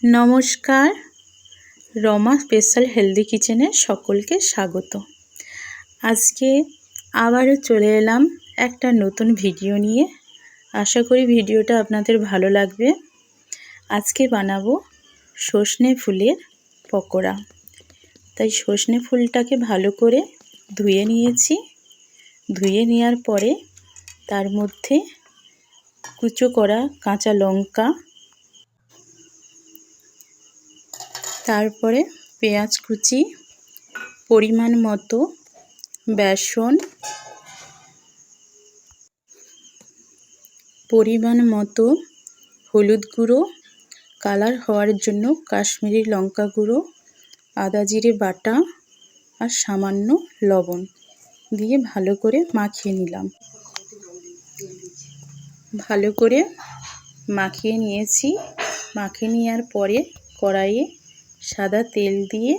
নমস্কার, Rama special healthy কিচেনে সকলকে স্বাগত। আজকে আবারও চলে এলাম একটা নতুন ভিডিও নিয়ে। আশা করি ভিডিওটা আপনাদের ভালো লাগবে। আজকে বানাবো সজনে ফুলের পকোড়া। তাই সজনে ফুলটাকে ভালো করে ধুয়ে নিয়েছি। ধুয়ে নেওয়ার পরে তার মধ্যে কুচো করা কাঁচা লঙ্কা, তারপরে পেঁয়াজ কুচি, পরিমাণ মতো বেসন, পরিমাণ মতো হলুদ গুঁড়ো, কালার হওয়ার জন্য কাশ্মীরি লঙ্কা গুঁড়ো, আদা জিরে বাটা আর সামান্য লবণ দিয়ে ভালো করে মাখিয়ে নিলাম। ভালো করে মাখিয়ে নিয়েছি। মাখিয়ে নেওয়ার পরে কড়াইয়ে সাদা তেল দিয়ে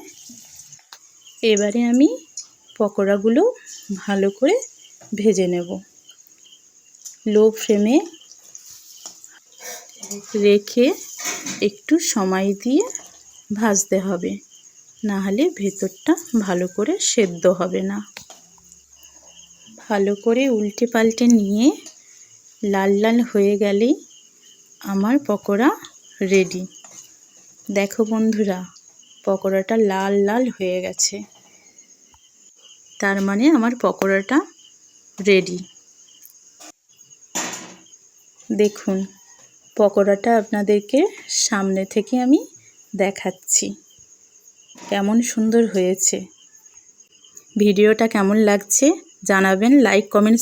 এবারে আমি পকোড়াগুলো ভালো করে ভেজে নেব। লো ফ্লেমে রেখে একটু সময় দিয়ে ভাজতে হবে, না হলে ভেতরটা ভালো করে সেদ্ধ হবে না। ভালো করে উল্টে পাল্টে নিয়ে লাল লাল হয়ে গেলেই আমার পকোড়া রেডি। দেখো বন্ধুরা, পকোড়াটা লাল লাল হয়ে গেছে, তার মানে আমার পকোড়াটা রেডি। দেখুন, পকোড়াটা আপনাদেরকে সামনে থেকে আমি দেখাচ্ছি কেমন সুন্দর হয়েছে। ভিডিওটা কেমন লাগছে জানাবেন, লাইক কমেন্ট